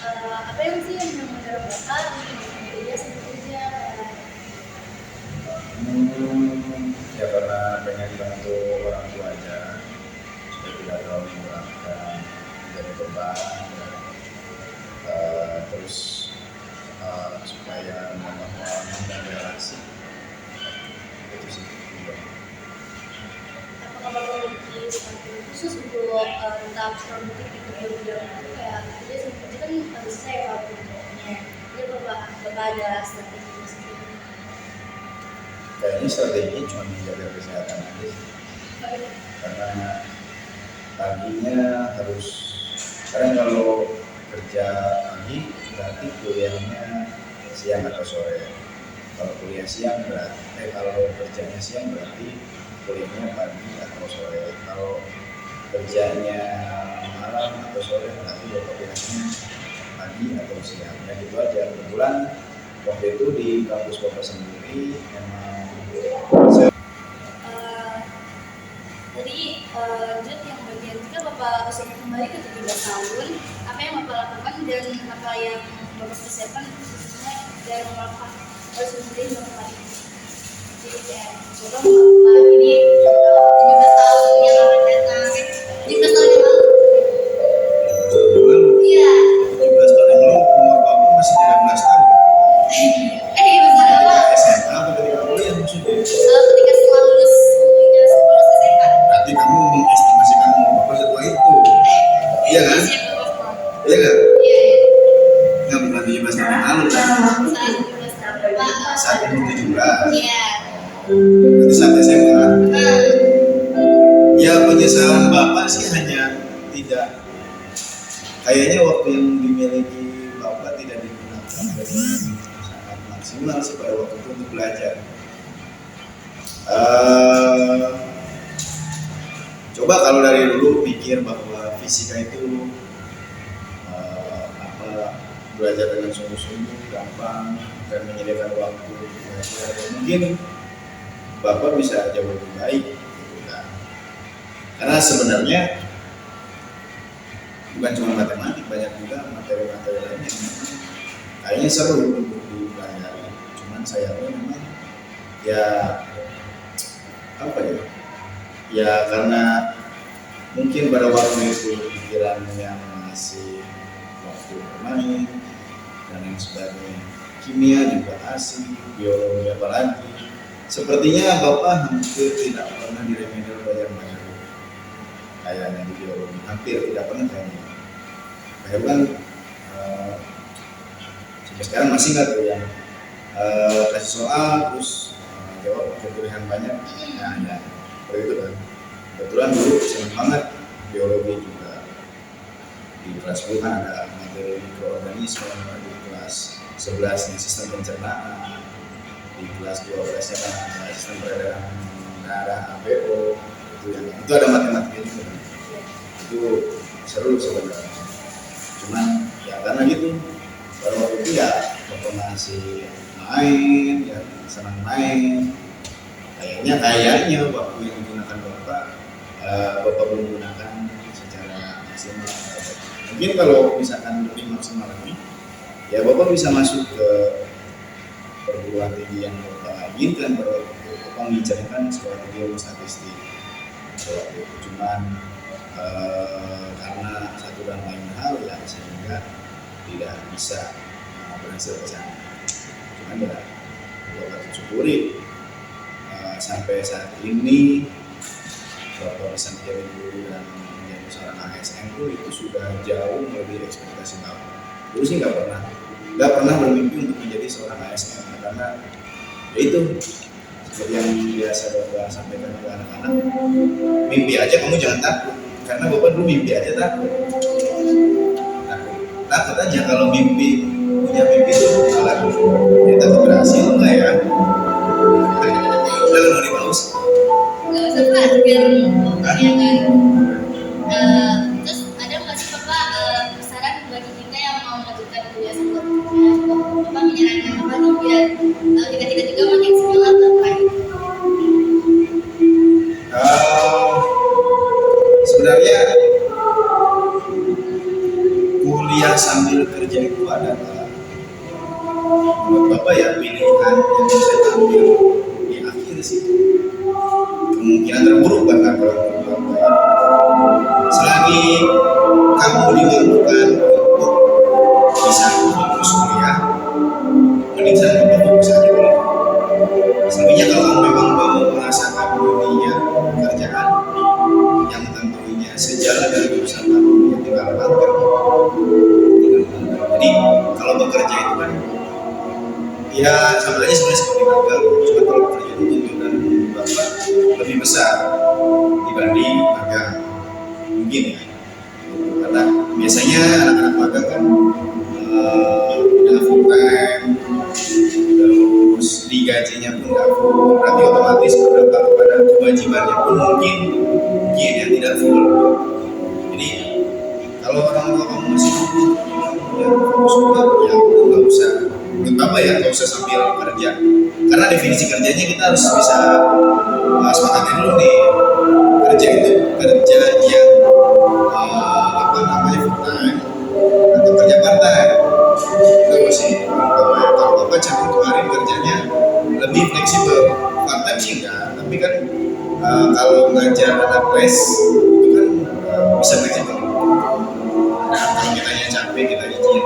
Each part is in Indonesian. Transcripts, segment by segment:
Apa yang sih yang mendorong bapak untuk bekerja sambil kerja? Ya karena pengen bantu orang tua aja supaya tidak terlalu memberatkan menjadi beban ya. Terus supaya membangun relasi itu sih. Apakah bapak memiliki strategi khusus untuk tetap produktif di kerja itu kayak kerja sambil kerja kan harus saya kalau kerjanya. Jadi bapak ada strategi khusus gitu? Kayaknya strateginya cuma menjaga kesehatan aja sih. Karena paginya harus, karena kalau kerja pagi berarti kuliahnya siang atau sore. Kalau kuliah siang berarti kalau kerjanya siang berarti kuliahnya pagi atau sore. Kalau kerjanya malam atau sore berarti kuliahnya pagi atau siang. Ya gitu aja. Kebetulan waktu itu di kampus bapak sendiri memang Tadi lanjut yang bagian jika bapak usia kembali ke 17 tahun, apa yang bapak lakukan dan apa yang bapak persiapkan khususnya dan bapak harus sendiri melakukan ini. Jadi kayak bapak melakukan ini 17 tahun yang akan datang, 17 tahun yang lalu. Iya. 17 tahun yang lalu umur bapak masih 13 tahun. Maksud apa? SMA atau ketika kuliah maksudnya? Ketika setelah lulus SMA. Berarti kamu mengestimasikan umur bapak setua itu. Iya kan? Iya kan? Iya. Nggak bukan 17 tahun yang lalu kan? Saat ini 17. Iya. Berarti saat SMA. Ya penyesalan bapak sih hanya tidak, kayaknya waktu yang dimiliki bapak tidak digunakan dengan sangat maksimal sih pada waktu itu untuk belajar. Coba kalau dari dulu pikir bahwa fisika itu belajar dengan sungguh-sungguh gampang dan menyediakan waktu belajar, mungkin bapak bisa jauh lebih baik gitu kan. Karena sebenarnya bukan cuma matematik, banyak juga materi-materi lainnya yang memang kayaknya seru untuk dipelajari. Cuman sayangnya memang ya apa ya? Ya karena mungkin pada waktu itu pikirannya masih waktu bermain dan lain sebagainya. Kimia juga asik, biologi apalagi. Sepertinya bapak hampir tidak pernah di remedial belajar kayaknya di biologi, hampir tidak pernah kayaknya. Bahkan sampai sekarang masih nggak tuh yang kasih soal terus jawab pakai pilihan banyak. Nah ya seperti itu kan. Kebetulan dulu senang banget biologi juga. Di kelas 10 kan ada materi mikroorganisme, di kelas 11 nya sistem pencernaan, di kelas 12 nya kan ada sistem peredaran darah ABO, itu ada matematika juga. Itu seru sebenarnya. Cuman ya karena gitu pada waktu itu ya bapak masih main, ya senang main. Kayaknya waktu yang digunakan bapak belum gunakan secara maksimal. Mungkin kalau misalkan lebih maksimal lagi, ya bapak bisa masuk ke perguruan tinggi yang bapak inginkan. Bapak mengincarkan sekolah tinggi ilmu statistik. Cuman karena satu dan lain hal ya sehingga tidak bisa berhasil ke sana. Cuman ya bapak syukuri sampai saat ini bapak bisa menjadi guru dan menjadi seorang ASN itu sudah jauh melebihi ekspektasi bapak. Dulu sih nggak pernah bermimpi untuk menjadi seorang ASN karena ya itu seperti yang biasa bapak sampaikan ke anak-anak, mimpi aja kamu jangan takut, karena bapak dulu mimpi aja takut aja. Kalau punya mimpi itu malah kita berhasil nggak ya? Udah mau dibalas? Nggak usah Pak, biar ya kan. Terus ada nggak sih Bapak saran bagi kita yang mau melanjutkan kuliah selanjutnya? Bapak menyarankan apa nih biar kita juga makin semangat Bapak? Sebenarnya kuliah kerja sambil kerja itu adalah menurut Bapak ya pilihan yang saya ambil di akhir sih, kemungkinan terburuk bahkan kalau menurut Bapak ya. Selagi kamu dimampukan untuk bisa fokus kuliah, mending saya fokus aja dulu. Sebenarnya kalau kamu memang mau merasakan dunia pekerjaan yang tentunya sejalan dengan jurusan kamu, ya tinggal magang. Jadi kalau bekerja itu kan ya sama aja sebenarnya seperti magang, cuma kalau bekerja itu tuntutan Bapak lebih besar dibanding magang, mungkin ya. Karena biasanya anak-anak magang kan udah full time, terus digajinya pun nggak full, berarti otomatis berdampak kepada kewajibannya pun mungkin ya tidak full. Jadi kalau orang tua kamu masih ya fokus kuliah, ya nggak usah, menurut Bapak ya nggak usah sambil kerja, karena definisi kerjanya kita harus bisa sepakatin dulu nih. Kerja itu kerja yang apa namanya full time atau kerja part time. Itu sih kalau Bapak cenderung kemarin kerjanya lebih fleksibel. Part time sih enggak, tapi kan kalau ngajar anak les itu kan bisa fleksibel. Nah, kalau kitanya capek kita izin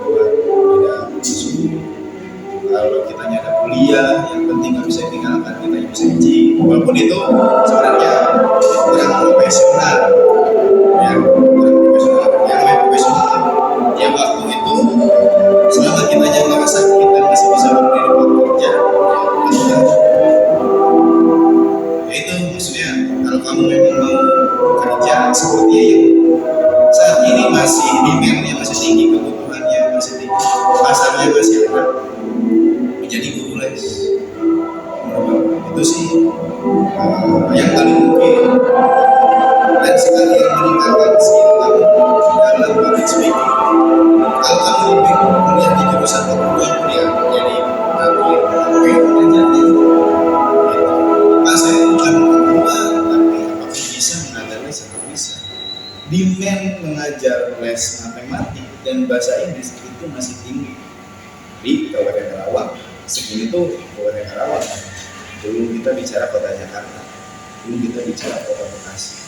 buat tidak masuk. Kalau kitanya ada kuliah yang penting nggak bisa ditinggalkan, kita bisa izin. Walaupun itu sebenarnya kurang profesional, ya kurang profesional. Yang lebih profesional ya waktu itu selama kitanya nggak sakit dan masih bisa berdiri buat kerja, ya itu maksudnya kalau kamu memang mau kerja seperti yang saat ini masih demand-nya masih tinggi, kebutuhannya masih tinggi, pasarnya masih ada, menjadi guru les itu sih yang paling mungkin, dan sekali yang meningkatkan skill kamu dalam public speaking. Kalau kamu kuliah di jurusan perguruan ya jadi akhir menjadi saya bukan guru, tapi apakah bisa mengajar les? Sangat bisa. Demand mengajar les matematik dan bahasa Inggris itu masih tinggi di Kabupaten Karawang. Segini tuh Kabupaten Karawang. Belum kita bicara kota Jakarta, belum kita bicara kota Bekasi.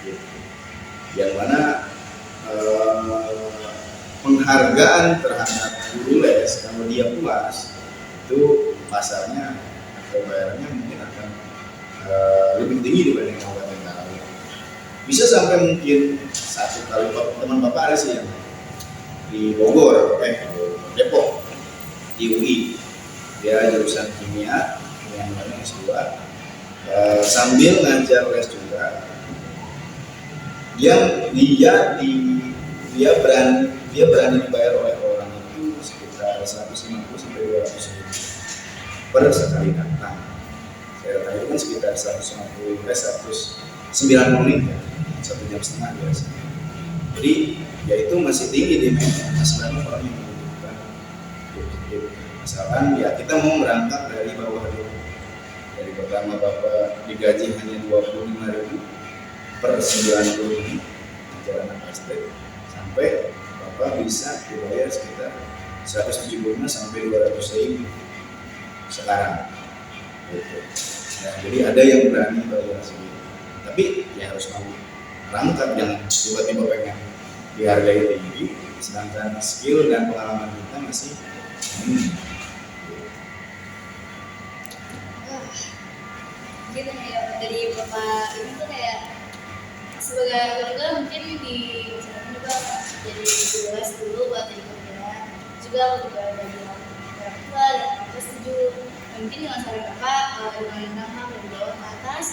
Gitu. Yang mana penghargaan terhadap guru les kalau dia puas itu pasarnya atau bayarannya mungkin akan lebih tinggi dibanding Kabupaten Karawang. Bisa sampai mungkin satu kali teman Bapak ada sih yang di Bogor, Depok, di UI, dia jurusan kimia yang mana S2, sambil ngajar les juga. Dia berani dibayar oleh orang itu sekitar 150 sampai 200 ribu per sekali datang. Saya tanya itu kan sekitar 190 190 menit ya, 1 jam setengah biasa. Jadi ya itu masih tinggi demand, masih banyak orang yang membutuhkan. Misalkan ya kita mau berangkat dari bawah dulu. Dari pertama Bapak digaji hanya 25.000 per 90 menit ajar anak SD, sampai Bapak bisa dibayar sekitar 175 sampai 200.000 sekarang. Gitu. Ya, jadi ada yang berani bayar segitu. Tapi ya harus mau berangkat, jangan tiba-tiba pengen dihargai tinggi, sedangkan skill dan pengalaman kita masih gitu ya. Dari Bapak ini tuh kayak sebagai keluarga mungkin di masyarakat juga jadi jelas dulu buat jadi kerja juga, aku juga ada bilang orang tua dan aku setuju. Mungkin dengan saran Bapak dengan nama dari bawah ke atas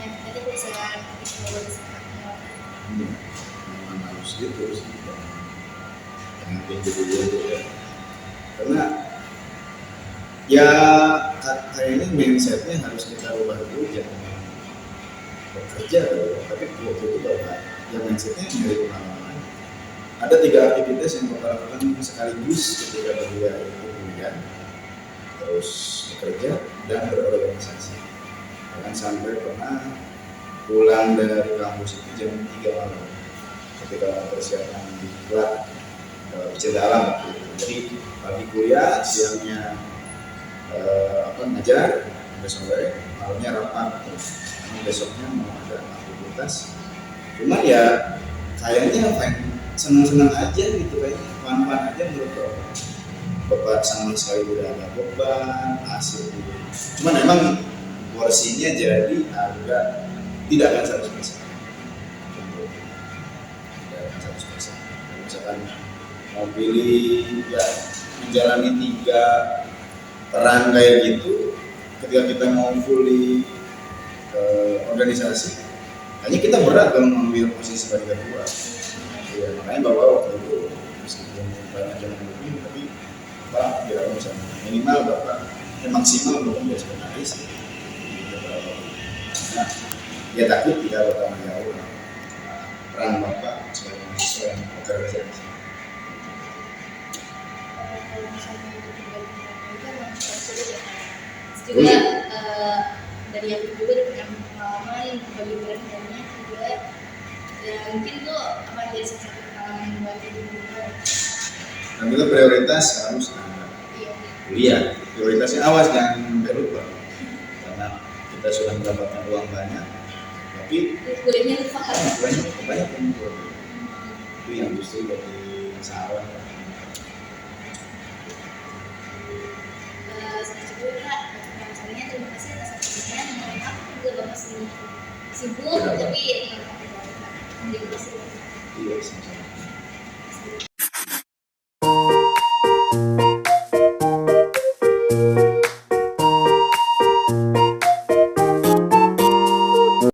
ya kita bisa coba disana. Memang harus gitu sih, jangan tinggi dulu ya, karena ya kayaknya mindsetnya harus kita ubah dulu, jangan bekerja dulu. Tapi waktu itu Bapak ya mindsetnya dari pengalaman. Ada 3 aktivitas yang Bapak lakukan sekaligus ketika beliau itu kuliah, terus bekerja dan berorganisasi. Bahkan sampai pernah pulang dari kampus itu jam 3 malam ketika mempersiapkan diklat pecinta alam waktu itu. Jadi pagi kuliah, siangnya ngajar, sampai sore, malamnya rapat. Karena besoknya mau ada aktivitas. Cuma ya kayaknya senang-senang aja gitu, kayaknya fun-fun aja menurut Bapak. Sama sekali udah ada beban, asik gitu. Cuman memang porsinya jadi agak tidak akan 100%. Tidak akan 100%. Kalau misalkan mau pilih ya menjalani 3 peran kayak gitu, ketika kita mau fully organisasi, hanya kita berat kalau mengambil posisi sebagai ketua. Ya, makanya Bapak waktu itu meskipun banyak yang lebih, tapi Bapak tidak bisa minimal Bapak maksimal Bapak menjadi sekretaris. Nah, dia takut tidak bertanggung jawab peran Bapak sebagai mahasiswa yang berorganisasi. Kalau misalnya itu memang sulit ya. Juga dari aku juga udah punya pengalaman bagi berannya juga, ya mungkin tuh akan jadi satu pengalaman buat hidup juga. Dan juga prioritas harus Iya. kuliah. Prioritasnya awas jangan sampai lupa, karena kita sudah mendapatkan uang banyak, tapi Kuliahnya lupa. banyak yang itu yang justru jadi masalah. Misalnya terima kasih atas waktunya. Mohon maaf juga masih sibuk, tapi terima kasih. Iya, sama-sama.